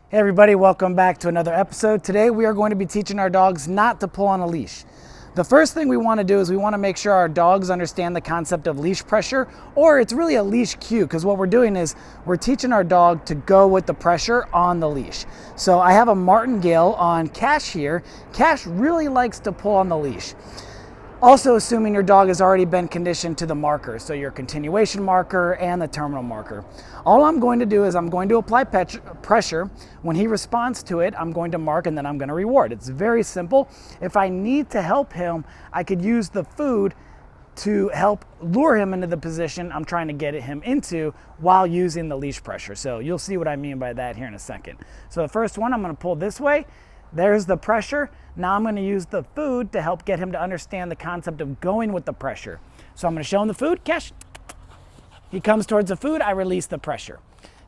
Hey everybody, welcome back to another episode. Today we are going to be teaching our dogs not to pull on a leash. The first thing we want to do is we want to make sure our dogs understand the concept of leash pressure, or it's really a leash cue, because what we're doing is we're teaching our dog to go with the pressure on the leash. So I have a martingale on Cash here. Cash really likes to pull on the leash. Also assuming your dog has already been conditioned to the marker, so your continuation marker and the terminal marker. All I'm going to do is I'm going to apply pressure. When he responds to it, I'm going to mark and then I'm going to reward. It's very simple. If I need to help him, I could use the food to help lure him into the position I'm trying to get him into while using the leash pressure. So you'll see what I mean by that here in a second. So the first one, I'm going to pull this way. There's the pressure. Now I'm going to use the food to help get him to understand the concept of going with the pressure. So I'm going to show him the food. Cash. He comes towards the food. I release the pressure.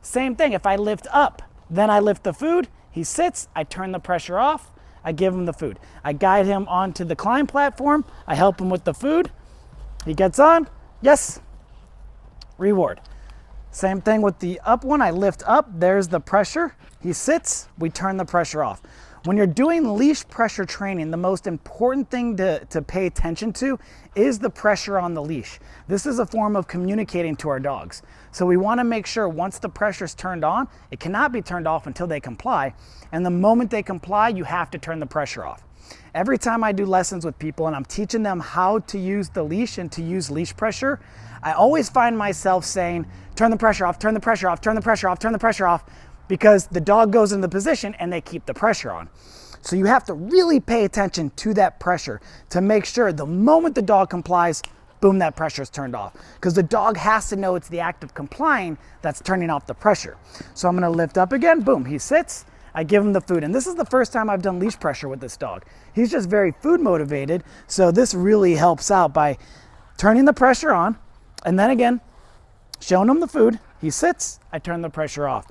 Same thing. If I lift up, then I lift the food. He sits. I turn the pressure off. I give him the food. I guide him onto the climb platform. I help him with the food. He gets on. Yes. Reward. Same thing with the up one. I lift up. There's the pressure. He sits. We turn the pressure off. When you're doing leash pressure training, the most important thing to pay attention to is the pressure on the leash. This is a form of communicating to our dogs. So we want to make sure once the pressure is turned on, it cannot be turned off until they comply. And the moment they comply, you have to turn the pressure off. Every time I do lessons with people and I'm teaching them how to use the leash and to use leash pressure, I always find myself saying, turn the pressure off, turn the pressure off, turn the pressure off, turn the pressure off, because the dog goes in the position and they keep the pressure on. So you have to really pay attention to that pressure to make sure the moment the dog complies, boom, that pressure is turned off. Because the dog has to know it's the act of complying that's turning off the pressure. So I'm going to lift up again, boom, he sits, I give him the food. And this is the first time I've done leash pressure with this dog. He's just very food motivated, so this really helps out by turning the pressure on, and then again, showing him the food. He sits, I turn the pressure off.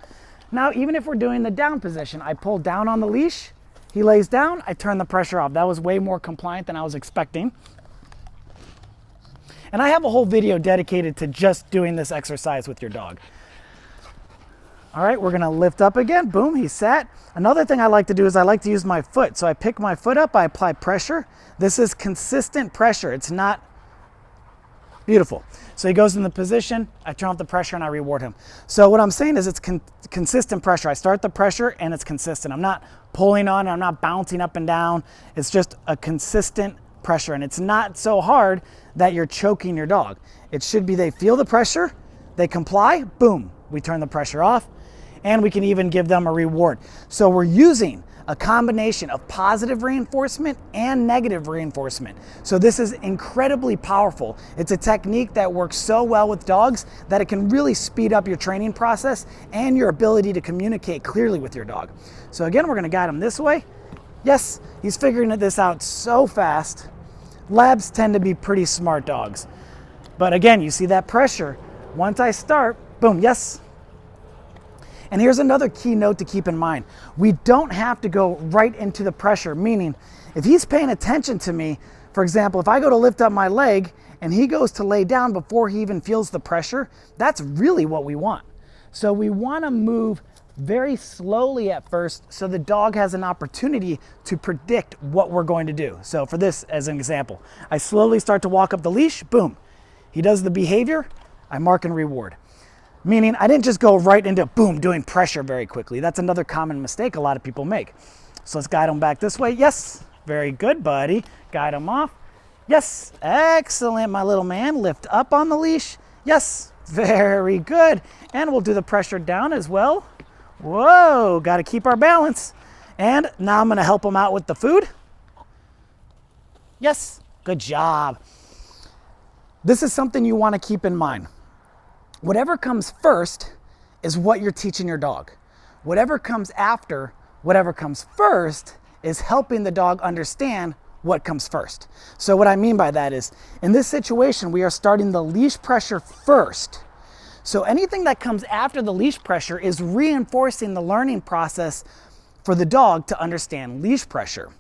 Now, even if we're doing the down position, I pull down on the leash, he lays down, I turn the pressure off. That was way more compliant than I was expecting. And I have a whole video dedicated to just doing this exercise with your dog. All right, we're gonna lift up again, boom, he sat. Another thing I like to do is I like to use my foot. So I pick my foot up, I apply pressure. This is consistent pressure, it's not beautiful. So he goes in the position, I turn off the pressure and I reward him. So what I'm saying is it's consistent pressure. I start the pressure and it's consistent. I'm not pulling on, I'm not bouncing up and down. It's just a consistent pressure, and it's not so hard that you're choking your dog. It should be they feel the pressure, they comply, boom, we turn the pressure off, and we can even give them a reward. So we're using a combination of positive reinforcement and negative reinforcement. So this is incredibly powerful. It's a technique that works so well with dogs that it can really speed up your training process and your ability to communicate clearly with your dog. So again, we're gonna guide him this way. Yes, he's figuring this out so fast. Labs tend to be pretty smart dogs. But again, you see that pressure. Once I start, boom, yes. And here's another key note to keep in mind. We don't have to go right into the pressure, meaning if he's paying attention to me, for example, if I go to lift up my leg and he goes to lay down before he even feels the pressure, that's really what we want. So we want to move very slowly at first so the dog has an opportunity to predict what we're going to do. So for this as an example, I slowly start to walk up the leash, boom. He does the behavior, I mark and reward. Meaning I didn't just go right into boom, doing pressure very quickly. That's another common mistake a lot of people make. So let's guide him back this way. Yes, very good, buddy. Guide him off. Yes, excellent, my little man. Lift up on the leash. Yes, very good. And we'll do the pressure down as well. Whoa, got to keep our balance. And now I'm going to help him out with the food. Yes, good job. This is something you want to keep in mind. Whatever comes first is what you're teaching your dog. Whatever comes after, whatever comes first is helping the dog understand what comes first. So what I mean by that is, in this situation, we are starting the leash pressure first. So anything that comes after the leash pressure is reinforcing the learning process for the dog to understand leash pressure.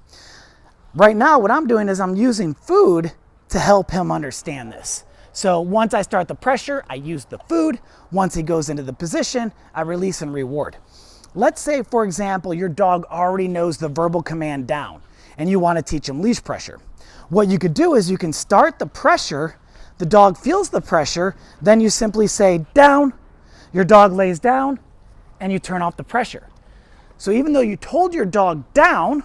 Right now, what I'm doing is I'm using food to help him understand this. So once I start the pressure, I use the food. Once he goes into the position, I release and reward. Let's say, for example, your dog already knows the verbal command down and you want to teach him leash pressure. What you could do is you can start the pressure, the dog feels the pressure, then you simply say down, your dog lays down, and you turn off the pressure. So even though you told your dog down,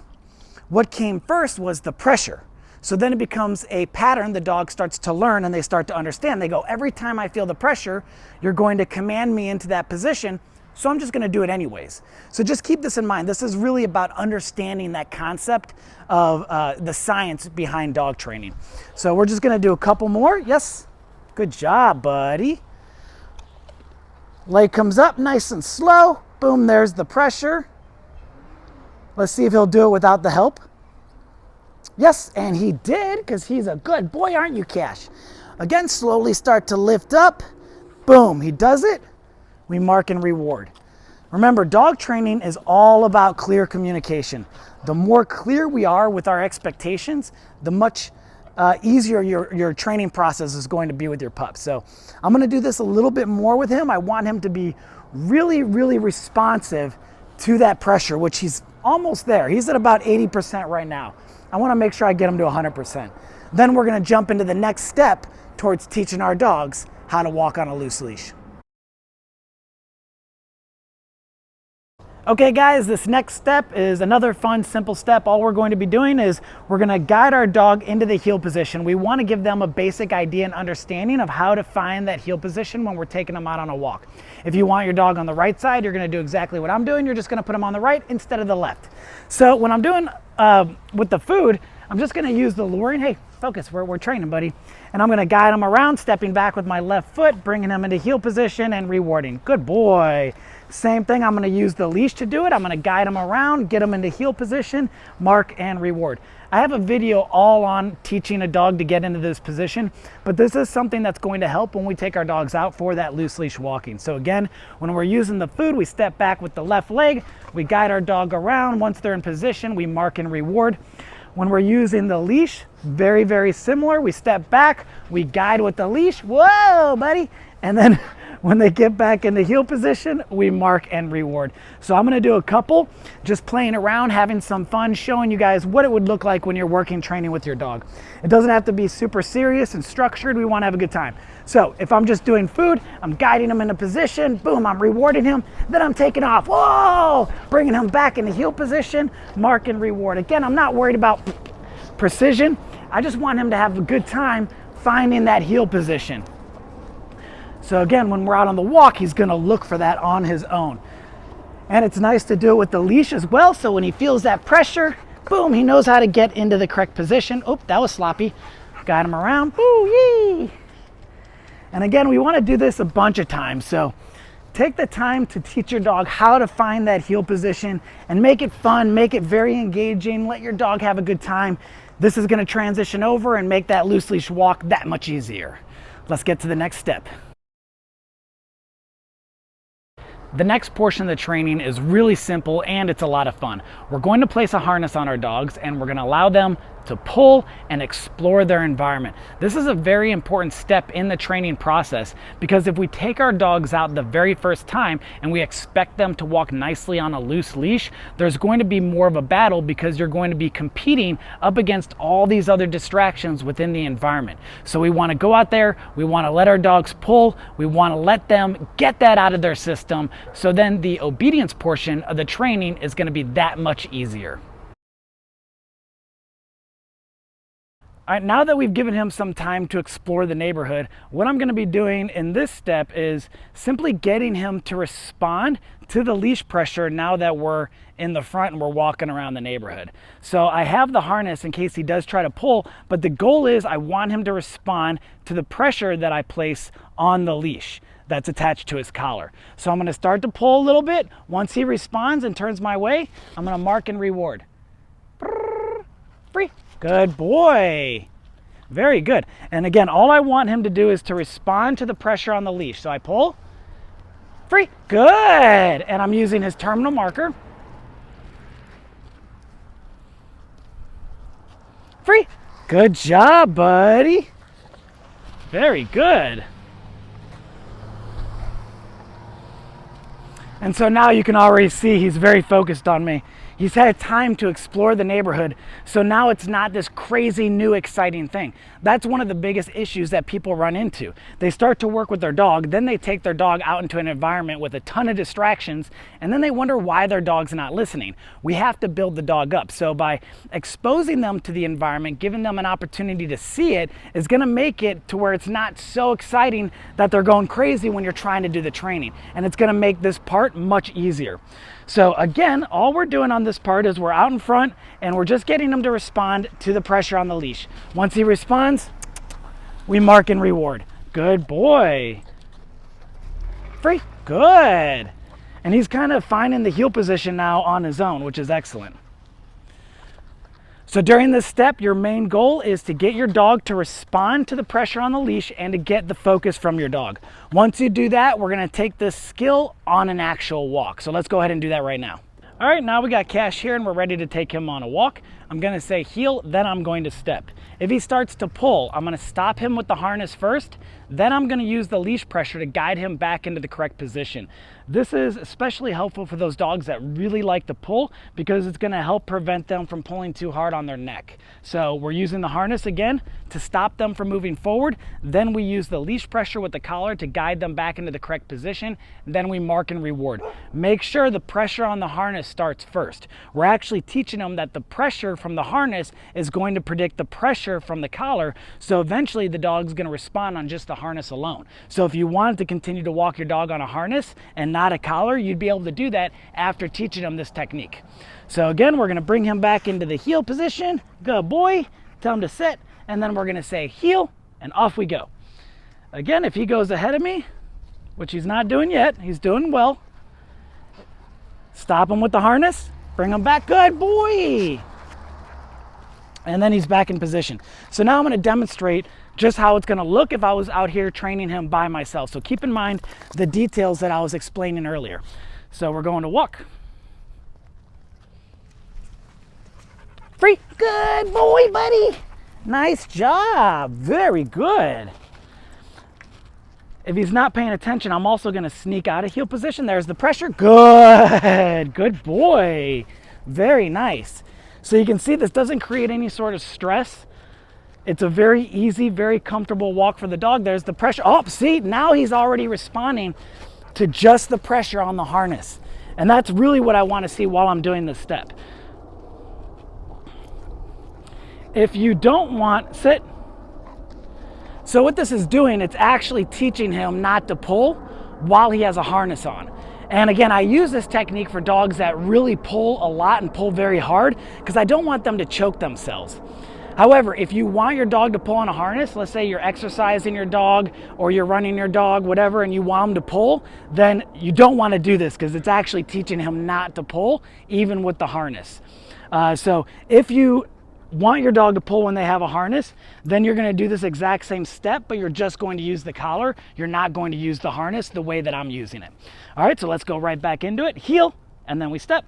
what came first was the pressure. So then it becomes a pattern the dog starts to learn and they start to understand. They go, every time I feel the pressure, you're going to command me into that position, so I'm just going to do it anyways. So just keep this in mind. This is really about understanding that concept of the science behind dog training. So we're just going to do a couple more. Yes, good job, buddy. Leg comes up nice and slow. Boom, there's the pressure. Let's see if he'll do it without the help. Yes, and he did, because he's a good boy, aren't you, Cash? Again, slowly start to lift up. Boom, he does it. We mark and reward. Remember, dog training is all about clear communication. The more clear we are with our expectations, the much easier your training process is going to be with your pup. So I'm going to do this a little bit more with him. I want him to be really, really responsive to that pressure, which he's almost there. He's at about 80% right now. I want to make sure I get him to 100%. Then we're going to jump into the next step towards teaching our dogs how to walk on a loose leash. Okay guys, this next step is another fun, simple step. All we're going to be doing is we're going to guide our dog into the heel position. We want to give them a basic idea and understanding of how to find that heel position when we're taking them out on a walk. If you want your dog on the right side, you're going to do exactly what I'm doing. You're just going to put him on the right instead of the left. So when I'm doing with the food, I'm just going to use the luring. Hey, focus, we're training, buddy. And I'm going to guide him around, stepping back with my left foot, bringing him into heel position and rewarding. Good boy. Same thing, I'm going to use the leash to do it. I'm going to guide him around, get him into heel position, mark and reward. I have a video all on teaching a dog to get into this position, but this is something that's going to help when we take our dogs out for that loose leash walking. So again, when we're using the food, we step back with the left leg, we guide our dog around. Once they're in position, we mark and reward. When we're using the leash, very, very similar. We step back, we guide with the leash. Whoa, buddy. And then when they get back in the heel position, we mark and reward. So I'm going to do a couple, just playing around, having some fun, showing you guys what it would look like when you're working training with your dog. It doesn't have to be super serious and structured. We want to have a good time. So if I'm just doing food, I'm guiding him into position. Boom, I'm rewarding him. Then I'm taking off. Whoa! Bringing him back in the heel position, mark and reward. Again, I'm not worried about precision. I just want him to have a good time finding that heel position. So again, when we're out on the walk, he's going to look for that on his own. And it's nice to do it with the leash as well. So when he feels that pressure, boom, he knows how to get into the correct position. Oh, that was sloppy. Guide him around. Woo, yee. And again, we want to do this a bunch of times. So take the time to teach your dog how to find that heel position and make it fun, make it very engaging. Let your dog have a good time. This is going to transition over and make that loose leash walk that much easier. Let's get to the next step. The next portion of the training is really simple and it's a lot of fun. We're going to place a harness on our dogs and we're going to allow them to pull and explore their environment. This is a very important step in the training process because if we take our dogs out the very first time and we expect them to walk nicely on a loose leash, there's going to be more of a battle because you're going to be competing up against all these other distractions within the environment. So we want to go out there, we want to let our dogs pull, we want to let them get that out of their system, so then the obedience portion of the training is going to be that much easier. All right, now that we've given him some time to explore the neighborhood, what I'm going to be doing in this step is simply getting him to respond to the leash pressure now that we're in the front and we're walking around the neighborhood. So I have the harness in case he does try to pull, but the goal is I want him to respond to the pressure that I place on the leash that's attached to his collar. So I'm going to start to pull a little bit. Once he responds and turns my way, I'm going to mark and reward. Free. Good boy. Very good. And again, all I want him to do is to respond to the pressure on the leash. So I pull. Free. Good. And I'm using his terminal marker. Free. Good job, buddy. Very good. And so now you can already see he's very focused on me. He's had time to explore the neighborhood, so now it's not this crazy new exciting thing. That's one of the biggest issues that people run into. They start to work with their dog, then they take their dog out into an environment with a ton of distractions, and then they wonder why their dog's not listening. We have to build the dog up. So by exposing them to the environment, giving them an opportunity to see it, is gonna make it to where it's not so exciting that they're going crazy when you're trying to do the training. And it's gonna make this part much easier. So again, all we're doing on this part is we're out in front and we're just getting him to respond to the pressure on the leash. Once he responds, we mark and reward. Good boy. Free. Good. And he's kind of finding the heel position now on his own, which is excellent. So during this step, your main goal is to get your dog to respond to the pressure on the leash and to get the focus from your dog. Once you do that, we're gonna take this skill on an actual walk. So let's go ahead and do that right now. All right, now we got Cash here and we're ready to take him on a walk. I'm gonna say heel, then I'm going to step. If he starts to pull, I'm gonna stop him with the harness first, then I'm gonna use the leash pressure to guide him back into the correct position. This is especially helpful for those dogs that really like to pull because it's gonna help prevent them from pulling too hard on their neck. So we're using the harness again to stop them from moving forward. Then we use the leash pressure with the collar to guide them back into the correct position. Then we mark and reward. Make sure the pressure on the harness starts first. We're actually teaching them that the pressure from the harness is going to predict the pressure from the collar. So eventually the dog's gonna respond on just the harness alone. So if you wanted to continue to walk your dog on a harness and not a collar, you'd be able to do that after teaching them this technique. So again, we're gonna bring him back into the heel position. Good boy, tell him to sit, and then we're gonna say heel, and off we go. Again, if he goes ahead of me, which he's not doing yet, he's doing well. Stop him with the harness, bring him back, good boy. And then he's back in position. So now I'm gonna demonstrate just how it's gonna look if I was out here training him by myself. So keep in mind the details that I was explaining earlier. So we're going to walk. Free, good boy, buddy. Nice job, very good. If he's not paying attention, I'm also gonna sneak out of heel position. There's the pressure, good boy, very nice. So you can see this doesn't create any sort of stress. It's a very easy, very comfortable walk for the dog. There's the pressure. Oh, see, now he's already responding to just the pressure on the harness. And that's really what I want to see while I'm doing this step. If you don't want, sit. So what this is doing, it's actually teaching him not to pull while he has a harness on. And again, I use this technique for dogs that really pull a lot and pull very hard because I don't want them to choke themselves. However, if you want your dog to pull on a harness, let's say you're exercising your dog or you're running your dog, whatever, and you want him to pull, then you don't want to do this because it's actually teaching him not to pull even with the harness. So if you want your dog to pull when they have a harness, then you're going to do this exact same step, but you're just going to use the collar. You're not going to use the harness the way that I'm using it. All right, so let's go right back into it. Heel, and then we step.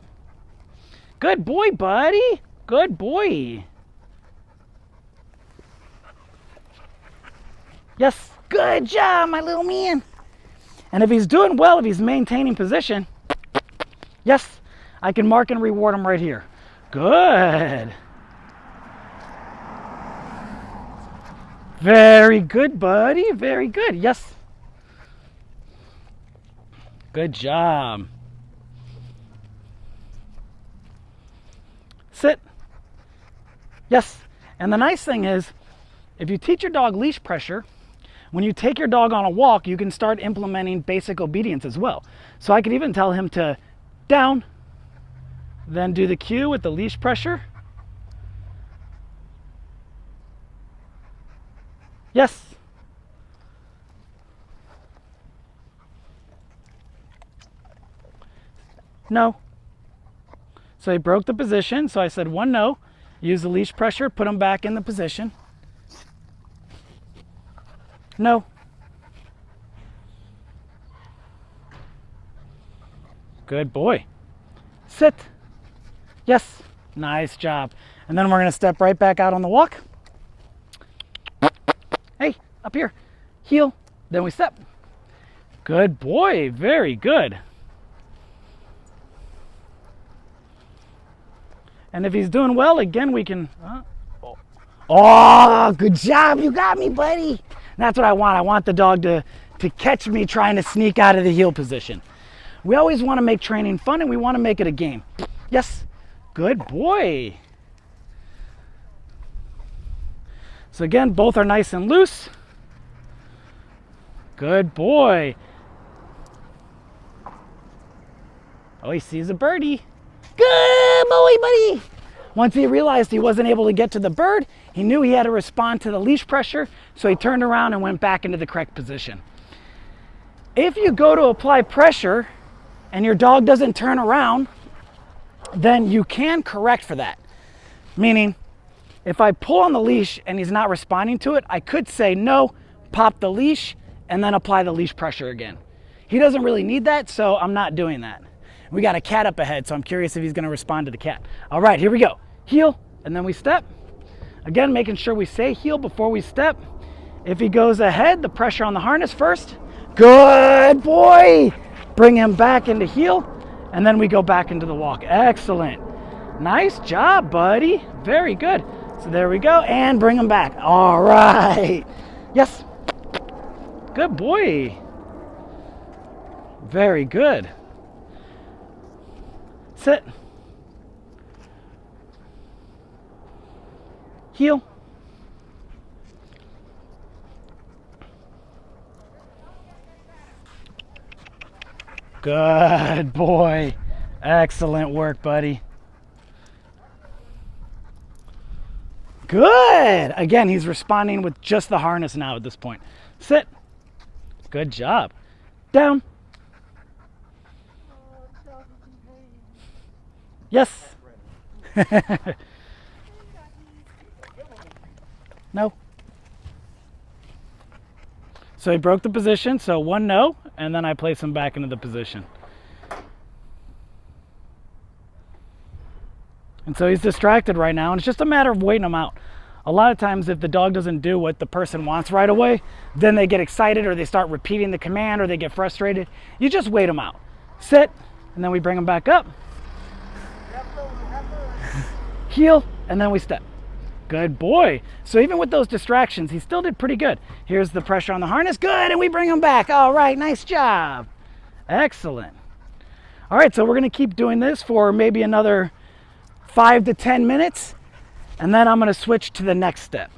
Good boy, buddy. Good boy. Yes, good job, my little man. And if he's doing well, if he's maintaining position, yes, I can mark and reward him right here. Good. Very good, buddy. Very good. Yes. Good job. Sit. Yes. And the nice thing is, if you teach your dog leash pressure, when you take your dog on a walk, you can start implementing basic obedience as well. So I could even tell him to down, then do the cue with the leash pressure. Yes. No. So he broke the position. So I said one no. Use the leash pressure, put him back in the position. No. Good boy. Sit. Yes. Nice job. And then we're going to step right back out on the walk. Hey, up here. Heel. Then we step. Good boy. Very good. And if he's doing well, again, we can, oh, good job. You got me, buddy. That's what I want. I want the dog to catch me trying to sneak out of the heel position. We always want to make training fun, and we want to make it a game. Yes, good boy. So again, both are nice and loose. Good boy. Oh, he sees a birdie. Good boy, buddy. Once he realized he wasn't able to get to the bird, he knew he had to respond to the leash pressure, so he turned around and went back into the correct position. If you go to apply pressure and your dog doesn't turn around, then you can correct for that. Meaning, if I pull on the leash and he's not responding to it, I could say no, pop the leash, and then apply the leash pressure again. He doesn't really need that, so I'm not doing that. We got a cat up ahead, so I'm curious if he's gonna respond to the cat. All right, here we go. Heel, and then we step. Again, making sure we say heel before we step. If he goes ahead, the pressure on the harness first. Good boy. Bring him back into heel, and then we go back into the walk. Excellent. Nice job, buddy. Very good. So there we go, and bring him back. All right. Yes. Good boy. Very good. Sit. Heel. Good boy. Excellent work, buddy. Good. Again, he's responding with just the harness now at this point. Sit. Good job. Down. Yes. No. So he broke the position, so one no, and then I place him back into the position. And so he's distracted right now, and it's just a matter of waiting him out. A lot of times if the dog doesn't do what the person wants right away, then they get excited or they start repeating the command or they get frustrated. You just wait them out. Sit, and then we bring them back up. Heel, and then we step. Good boy. So even with those distractions, he still did pretty good. Here's the pressure on the harness. Good, and we bring him back. All right, nice job. Excellent. All right, so we're going to keep doing this for maybe another 5 to 10 minutes, and then I'm going to switch to the next step.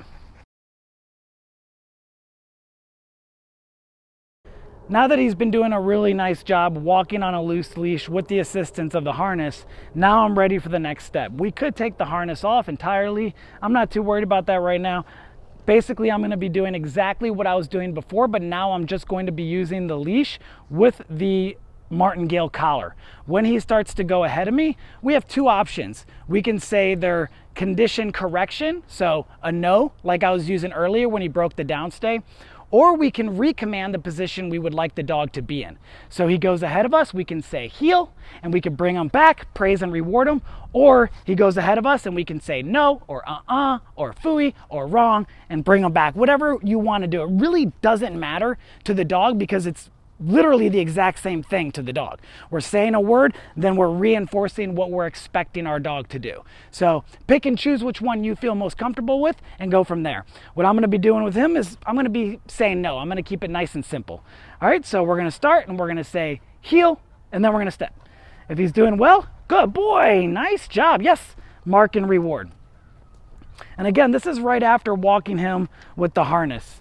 Now that he's been doing a really nice job walking on a loose leash with the assistance of the harness, now I'm ready for the next step. We could take the harness off entirely. I'm not too worried about that right now. Basically, I'm going to be doing exactly what I was doing before, but now I'm just going to be using the leash with the martingale collar. When he starts to go ahead of me, we have two options. We can say they're condition correction, so a no, like I was using earlier when he broke the downstay, or we can recommand the position we would like the dog to be in. So he goes ahead of us, we can say heel, and we can bring him back, praise and reward him, or he goes ahead of us and we can say no, or or phooey, or wrong, and bring him back. Whatever you want to do. It really doesn't matter to the dog because it's literally the exact same thing to the dog. We're saying a word, then we're reinforcing what we're expecting our dog to do. So pick and choose which one you feel most comfortable with and go from there. What I'm going to be doing with him is I'm going to be saying no. I'm going to keep it nice and simple. All right, so we're going to start and we're going to say heel, and then we're going to step. If he's doing well, good boy, nice job. Yes, mark and reward. And again, this is right after walking him with the harness.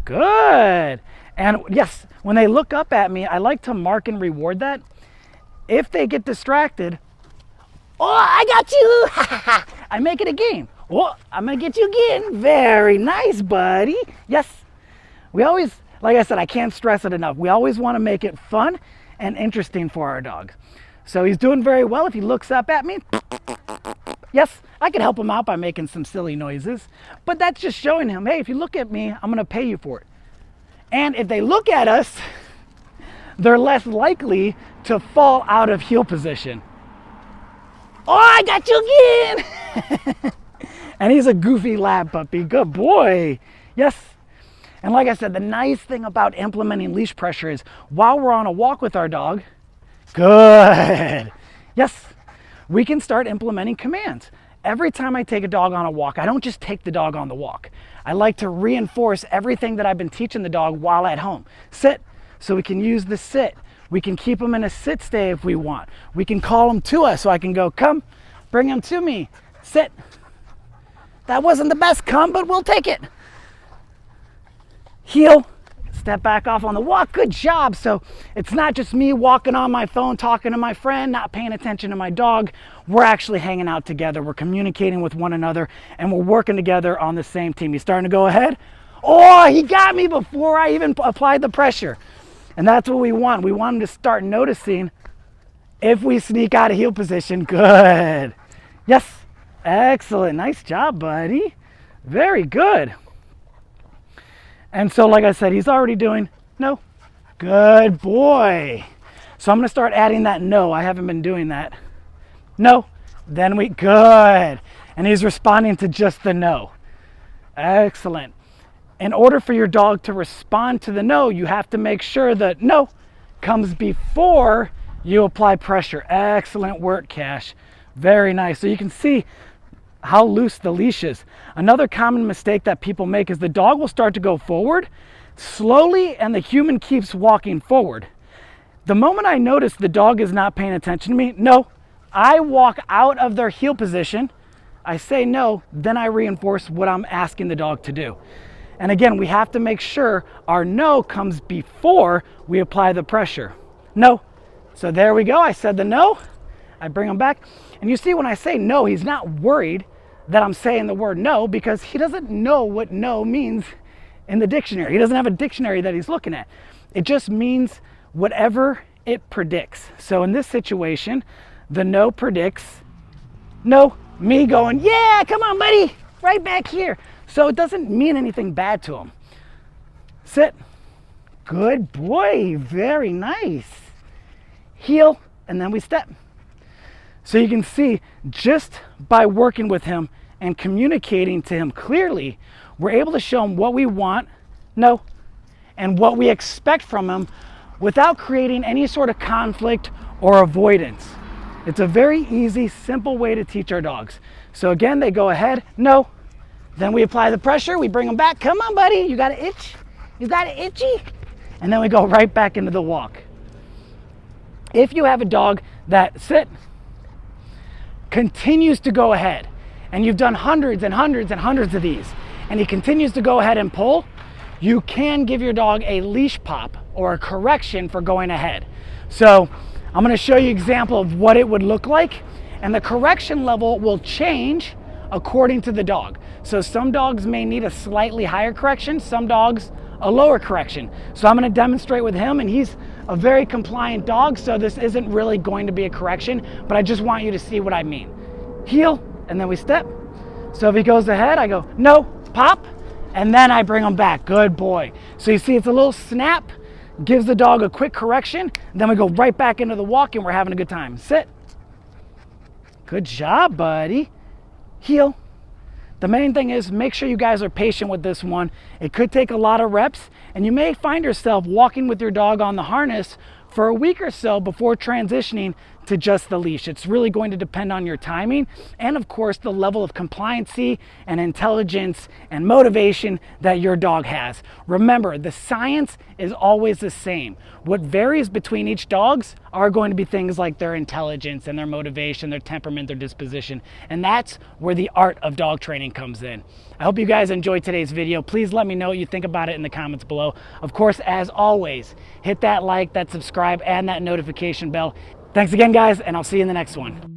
Good. And yes, when they look up at me, I like to mark and reward that. If they get distracted, oh, I got you. I make it a game. Oh, I'm going to get you again. Very nice, buddy. Yes. We always, like I said, I can't stress it enough. We always want to make it fun and interesting for our dog. So he's doing very well. If he looks up at me, yes, I can help him out by making some silly noises. But that's just showing him, hey, if you look at me, I'm going to pay you for it. And if they look at us, they're less likely to fall out of heel position. Oh, I got you again. And he's a goofy lab puppy. Good boy. Yes. And like I said, the nice thing about implementing leash pressure is while we're on a walk with our dog, good. Yes. we can start implementing commands. Every time I take a dog on a walk, I don't just take the dog on the walk. I like to reinforce everything that I've been teaching the dog while at home. Sit, so we can use the sit. We can keep them in a sit stay if we want. We can call them to us, so I can go, come, bring them to me, sit. That wasn't the best come, but we'll take it. Heel, step back off on the walk, good job. So it's not just me walking on my phone, talking to my friend, not paying attention to my dog. We're actually hanging out together. We're communicating with one another, and we're working together on the same team. He's starting to go ahead. Oh, he got me before I even applied the pressure. And that's what we want. We want him to start noticing if we sneak out of heel position. Good. Yes. Excellent. Nice job, buddy. Very good. And so, like I said, he's already doing no. Good boy. So I'm going to start adding that no. I haven't been doing that. No. Then we, good. And he's responding to just the no. Excellent. In order for your dog to respond to the no, you have to make sure that no comes before you apply pressure. Excellent work, Cash. Very nice. So you can see how loose the leash is. Another common mistake that people make is the dog will start to go forward slowly and the human keeps walking forward. The moment I notice the dog is not paying attention to me, no, I walk out of their heel position, I say no, then I reinforce what I'm asking the dog to do. And again, we have to make sure our no comes before we apply the pressure. No. So there we go. I said the no. I bring him back. And you see, when I say no, he's not worried that I'm saying the word no, because he doesn't know what no means in the dictionary. He doesn't have a dictionary that he's looking at. It just means whatever it predicts. So in this situation, the no predicts no, me going, yeah, come on, buddy, right back here. So it doesn't mean anything bad to him. Sit. Good boy. Very nice. Heel, and then we step. So you can see, just by working with him and communicating to him clearly, we're able to show him what we want, no, and what we expect from him without creating any sort of conflict or avoidance. It's a very easy, simple way to teach our dogs. So again, they go ahead, no. Then we apply the pressure, we bring them back. Come on, buddy, you got an itch? You got it itchy? And then we go right back into the walk. If you have a dog that continues to go ahead, and you've done hundreds and hundreds and hundreds of these, and he continues to go ahead and pull, you can give your dog a leash pop or a correction for going ahead. So I'm going to show you an example of what it would look like, and the correction level will change according to the dog. So some dogs may need a slightly higher correction, some dogs a lower correction. So I'm going to demonstrate with him, and he's a very compliant dog, so this isn't really going to be a correction, but I just want you to see what I mean. Heel, and then we step. So if he goes ahead, I go, no, pop, and then I bring him back. Good boy. So you see, it's a little snap, gives the dog a quick correction, then we go right back into the walk, and we're having a good time. Sit. Good job, buddy. Heel. The main thing is, make sure you guys are patient with this one. It could take a lot of reps, and you may find yourself walking with your dog on the harness for a week or so before transitioning to just the leash. It's really going to depend on your timing and, of course, the level of compliancy and intelligence and motivation that your dog has. Remember, the science is always the same. What varies between each dogs are going to be things like their intelligence and their motivation, their temperament, their disposition, and that's where the art of dog training comes in. I hope you guys enjoyed today's video. Please let me know what you think about it in the comments below. Of course, as always, hit that like, that subscribe, and that notification bell. Thanks again, guys, and I'll see you in the next one.